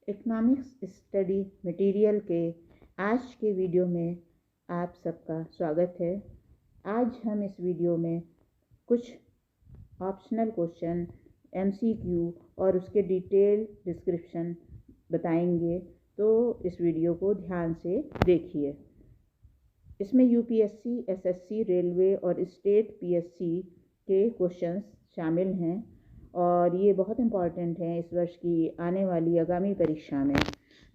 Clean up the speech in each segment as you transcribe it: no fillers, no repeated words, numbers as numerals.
Economics study material के आज के वीडियो में आप सबका स्वागत है। आज हम इस वीडियो में कुछ ऑप्शनल क्वेश्चन, एमसीक्यू और उसके डिटेल डिस्क्रिप्शन बताएंगे, तो इस वीडियो को ध्यान से देखिए। इसमें यूपीएससी, एसएससी, रेलवे और स्टेट पीएससी के क्वेश्चंस शामिल हैं और ये बहुत इम्पॉर्टेंट हैं इस वर्ष की आने वाली आगामी परीक्षा में।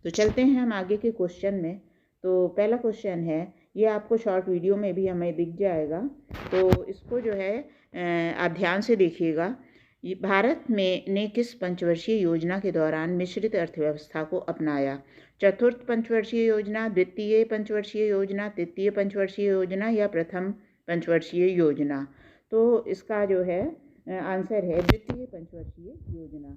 तो चलते हैं हम आगे के क्वेश्चन में। तो पहला क्वेश्चन है, ये आपको शॉर्ट वीडियो में भी हमें दिख जाएगा, तो इसको जो है आप ध्यान से देखिएगा। भारत में ने किस पंचवर्षीय योजना के दौरान मिश्रित अर्थव्यवस्था को अपनाया? चतुर्थ पंचवर्षीय योजना, द्वितीय पंचवर्षीय योजना, तृतीय पंचवर्षीय योजना या प्रथम पंचवर्षीय योजना? तो इसका जो है आंसर है द्वितीय पंचवर्षीय योजना।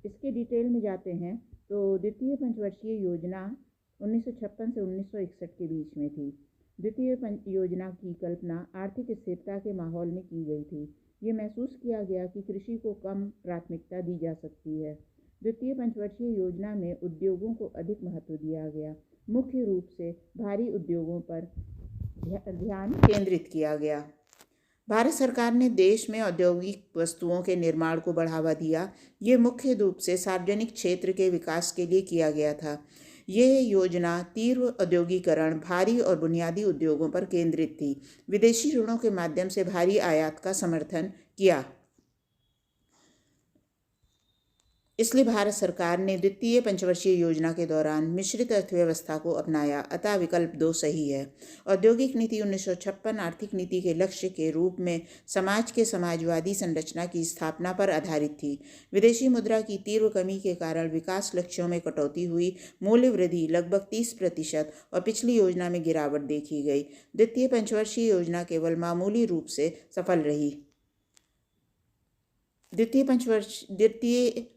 इसके डिटेल में जाते हैं तो द्वितीय पंचवर्षीय योजना 1956 से 1961 के बीच में थी। द्वितीय योजना की कल्पना आर्थिक स्थिरता के माहौल में की गई थी। ये महसूस किया गया कि कृषि को कम प्राथमिकता दी जा सकती है। द्वितीय पंचवर्षीय योजना में उद्योगों को अधिक महत्व दिया गया। मुख्य रूप से भारी उद्योगों पर ध्यान केंद्रित किया गया। भारत सरकार ने देश में औद्योगिक वस्तुओं के निर्माण को बढ़ावा दिया। ये मुख्य रूप से सार्वजनिक क्षेत्र के विकास के लिए किया गया था। ये योजना तीव्र औद्योगिकरण, भारी और बुनियादी उद्योगों पर केंद्रित थी। विदेशी ऋणों के माध्यम से भारी आयात का समर्थन किया। इसलिए भारत सरकार ने द्वितीय पंचवर्षीय योजना के दौरान मिश्रित अर्थव्यवस्था को अपनाया, अतः विकल्प 2 सही है। औद्योगिक नीति 1956 आर्थिक नीति के लक्ष्य के रूप में समाज के समाजवादी संरचना की स्थापना पर आधारित थी। विदेशी मुद्रा की तीव्र कमी के कारण विकास लक्ष्यों में कटौती हुई, मूल्य वृद्धि लगभग 30% और पिछली योजना में गिरावट देखी गई। द्वितीय पंचवर्षीय योजना केवल मामूली रूप से सफल रही। द्वितीय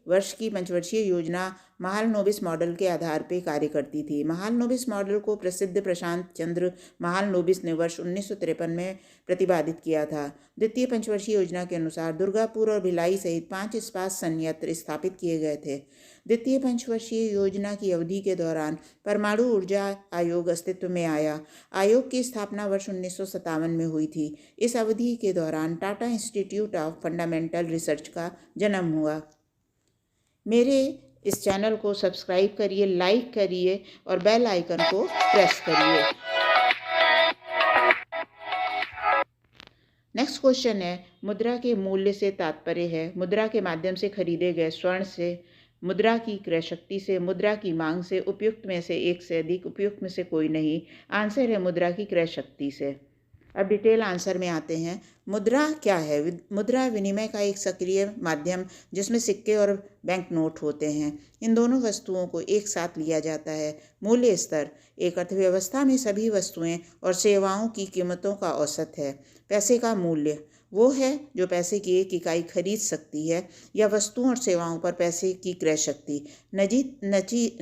वर्ष की पंचवर्षीय योजना महालनोबिस मॉडल के आधार पर कार्य करती थी। महालनोबिस मॉडल को प्रसिद्ध प्रशांत चंद्र महालनोबिस ने वर्ष 1953 में प्रतिपादित किया था। द्वितीय पंचवर्षीय योजना के अनुसार दुर्गापुर और भिलाई सहित 5 इस्पात संयंत्र स्थापित किए गए थे। द्वितीय पंचवर्षीय योजना की अवधि के दौरान परमाणु ऊर्जा आयोग अस्तित्व में आया। आयोग की स्थापना वर्ष 1957 में हुई थी। इस अवधि के दौरान Tata institute of fundamental research का जन्म हुआ। मेरे इस चैनल को सब्सक्राइब करिए, लाइक करिए और बेल आइकन को प्रेस करिए। नेक्स्ट क्वेश्चन है, मुद्रा के मूल्य से तात्पर्य है मुद्रा के माध्यम से खरीदे गए स्वर्ण से, मुद्रा की क्रय शक्ति से, मुद्रा की मांग से, उपयुक्त में से एक से अधिक, उपयुक्त में से कोई नहीं। आंसर है मुद्रा की क्रय शक्ति से। अब डिटेल आंसर में आते हैं। मुद्रा क्या है? मुद्रा विनिमय का एक सक्रिय माध्यम जिसमें सिक्के और बैंक नोट होते हैं। इन दोनों वस्तुओं को एक साथ लिया जाता है। मूल्य स्तर एक अर्थव्यवस्था में सभी वस्तुएं और सेवाओं की कीमतों का औसत है। पैसे का मूल्य वो है जो पैसे की एक इकाई खरीद सकती है या वस्तुओं और सेवाओं पर पैसे की क्रय शक्ति।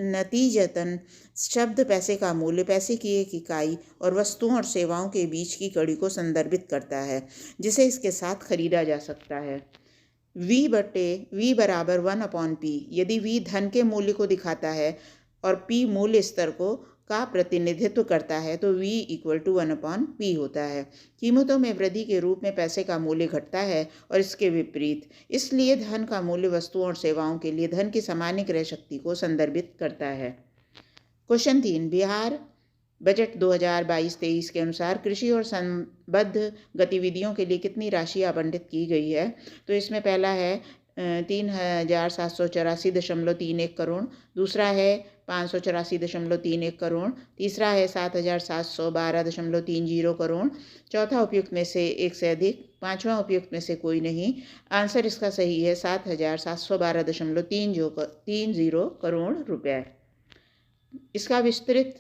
नतीजतन शब्द पैसे का मूल्य पैसे की एक इकाई और वस्तुओं और सेवाओं के बीच की कड़ी को संदर्भित करता है जिसे इसके साथ खरीदा जा सकता है। V बराबर 1/P। यदि V धन के मूल्य को दिखाता है और P मूल्य स्तर का प्रतिनिधित्व करता है तो V = 1/P होता है। कीमतों में वृद्धि के रूप में पैसे का मूल्य घटता है और इसके विपरीत। इसलिए धन का मूल्य वस्तुओं और सेवाओं के लिए धन की सामान्य क्रय शक्ति को संदर्भित करता है। क्वेश्चन 3, बिहार बजट 2022-23 के अनुसार कृषि और संबद्ध गतिविधियों के लिए कितनी राशि आवंटित की गई है? तो इसमें पहला है 3,784.31 करोड़, दूसरा है 584.31 करोड़, तीसरा है 7,712.30 करोड़, चौथा उपयुक्त में से एक से अधिक, पांचवा उपयुक्त में से कोई नहीं। आंसर इसका सही है 7,712.30 करोड़ रुपए। इसका विस्तृत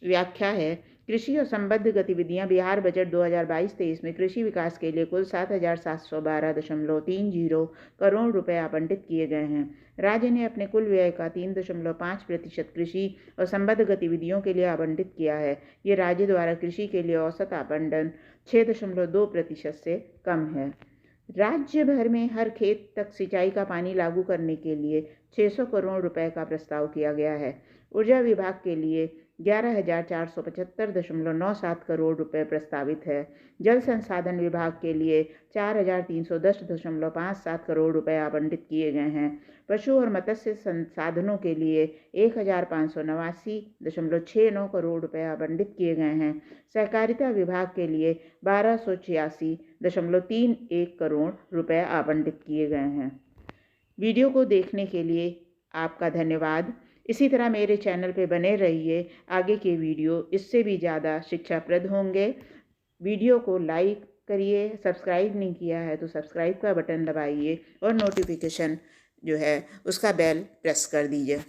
व्याख्या है, कृषि और संबद्ध गतिविधियां बिहार बजट 2022-23 में कृषि विकास के लिए कुल 7,712.30 करोड़ रुपए आवंटित किए गए हैं। राज्य ने अपने कुल व्यय का 3.5% कृषि और संबद्ध गतिविधियों के लिए आवंटित किया है। ये राज्य द्वारा कृषि के लिए औसत आवंटन 6.2% से कम है। राज्य भर में हर खेत तक सिंचाई का पानी लागू करने के लिए 600 करोड़ रुपए का प्रस्ताव किया गया है। ऊर्जा विभाग के लिए 11,475.97 करोड़ रुपए प्रस्तावित है। जल संसाधन विभाग के लिए 4,310.57 करोड़ रुपए आवंटित किए गए हैं। पशु और मत्स्य संसाधनों के लिए 1,589.69 करोड़ रुपए आवंटित किए गए हैं। सहकारिता विभाग के लिए 1,286.31 करोड़ रुपए आवंटित किए गए हैं। वीडियो को देखने के लिए आपका धन्यवाद। इसी तरह मेरे चैनल पे बने रहिए। आगे के वीडियो इससे भी ज़्यादा शिक्षाप्रद होंगे। वीडियो को लाइक करिए, सब्सक्राइब नहीं किया है तो सब्सक्राइब का बटन दबाइए और नोटिफिकेशन जो है उसका बेल प्रेस कर दीजिए।